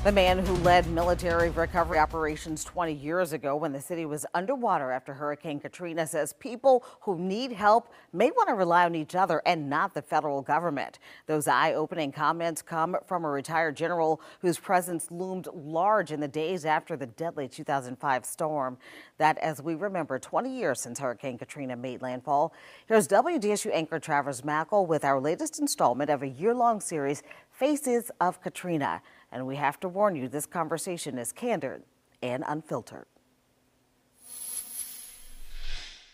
The man who led military recovery operations 20 years ago when the city was underwater after Hurricane Katrina says people who need help may want to rely on each other and not the federal government. Those eye-opening comments come from a retired general whose presence loomed large in the days after the deadly 2005 storm. That, as we remember, 20 years since Hurricane Katrina made landfall. Here's WDSU anchor Travis Mackle with our latest installment of a year-long series, Faces of Katrina. And we have to warn you, this conversation is candid and unfiltered.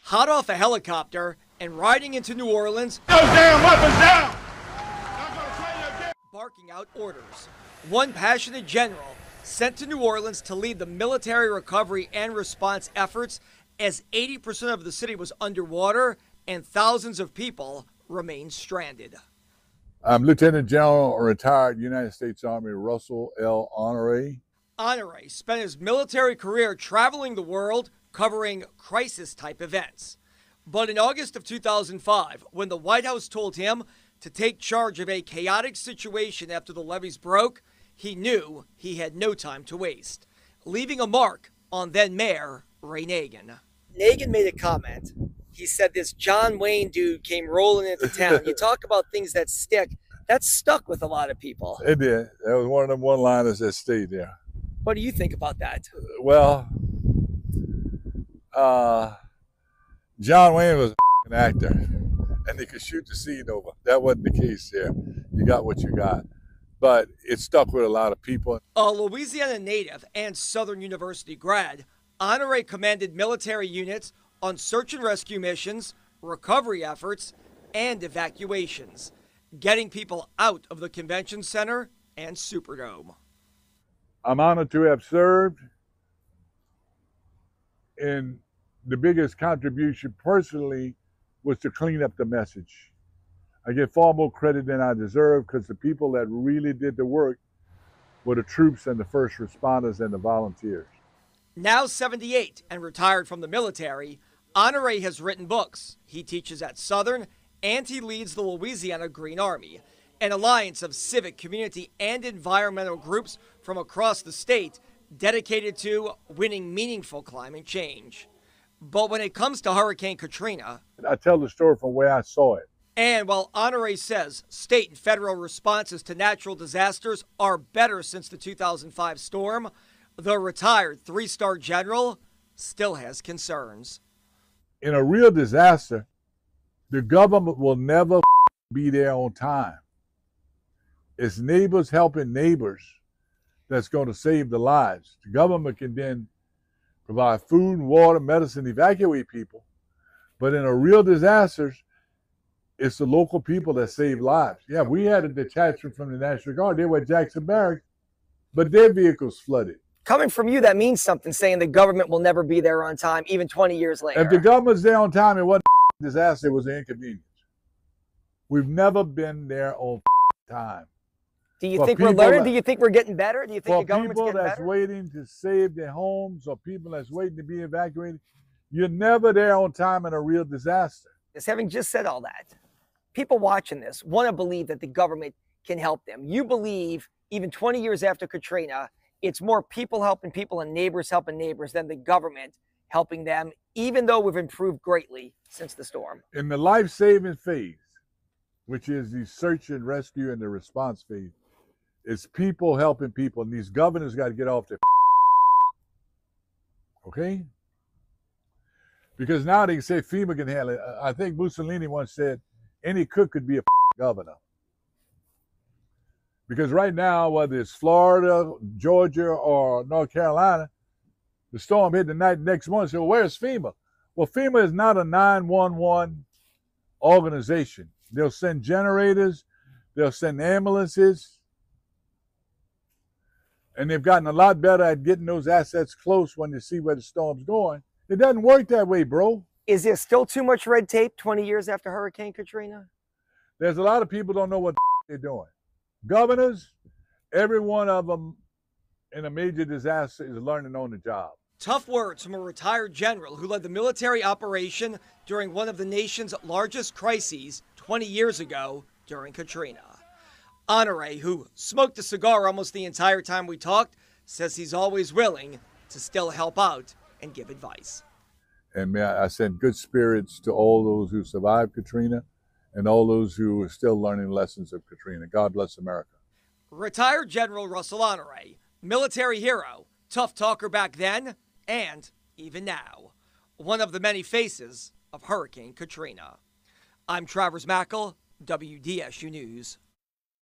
Hot off a helicopter and riding into New Orleans, those damn weapons down! Barking out orders. One passionate general sent to New Orleans to lead the military recovery and response efforts as 80% of the city was underwater and thousands of people remained stranded. I'm Lieutenant General, retired United States Army Russell L. Honore. Honore spent his military career traveling the world covering crisis-type events. But in August of 2005, when the White House told him to take charge of a chaotic situation after the levees broke, he knew he had no time to waste, leaving a mark on then-Mayor Ray Nagin. Nagin made a comment. He said this John Wayne dude came rolling into town. You talk about things that stick. That stuck with a lot of people. It did. That was one of them one-liners that stayed there. What do you think about that? Well, John Wayne was an actor, and he could shoot the scene over. That wasn't the case here. You got what you got. But it stuck with a lot of people. A Louisiana native and Southern University grad, Honore commanded military units on search and rescue missions, recovery efforts, and evacuations, getting people out of the convention center and Superdome. I'm honored to have served, and the biggest contribution personally was to clean up the message. I get far more credit than I deserve because the people that really did the work were the troops and the first responders and the volunteers. Now 78 and retired from the military, Honore has written books. He teaches at Southern, and he leads the Louisiana Green Army, an alliance of civic, community, and environmental groups from across the state dedicated to winning meaningful climate change. But when it comes to Hurricane Katrina, I tell the story from where I saw it. And while Honore says state and federal responses to natural disasters are better since the 2005 storm, the retired three-star general still has concerns. In a real disaster, the government will never be there on time. It's neighbors helping neighbors that's going to save the lives. The government can then provide food, water, medicine, evacuate people. But in a real disaster, it's the local people that save lives. Yeah, we had a detachment from the National Guard. They were at Jackson Barracks, but their vehicles flooded. Coming from you, that means something, saying the government will never be there on time, even 20 years later. If the government's there on time, it wasn't a disaster, it was an inconvenience. We've never been there on time. Do you think we're learning? Do you think we're getting better? Do you think the government's getting better? For people that's waiting to save their homes or people that's waiting to be evacuated, you're never there on time in a real disaster. Just having just said all that, people watching this want to believe that the government can help them. You believe, even 20 years after Katrina, it's more people helping people and neighbors helping neighbors than the government helping them, even though we've improved greatly since the storm. In the life-saving phase, which is the search and rescue and the response phase, it's people helping people, and these governors got to get off their okay? Because now they can say FEMA can handle it. I think Mussolini once said, any cook could be a governor. Because right now, whether it's Florida, Georgia, or North Carolina, the storm hit the night next morning. So where's FEMA? Well, FEMA is not a 911 organization. They'll send generators, they'll send ambulances, and they've gotten a lot better at getting those assets close when they see where the storm's going. It doesn't work that way, bro. Is there still too much red tape 20 years after Hurricane Katrina? There's a lot of people don't know what they're doing. Governors, every one of them in a major disaster is learning on the job. Tough words from a retired general who led the military operation during one of the nation's largest crises 20 years ago during Katrina. Honore, who smoked a cigar almost the entire time we talked, says he's always willing to still help out and give advice. And may I send good spirits to all those who survived Katrina and all those who are still learning lessons of Katrina. God bless America. Retired General Russell Honore, military hero, tough talker back then and even now. One of the many faces of Hurricane Katrina. I'm Travers Mackel, WDSU News.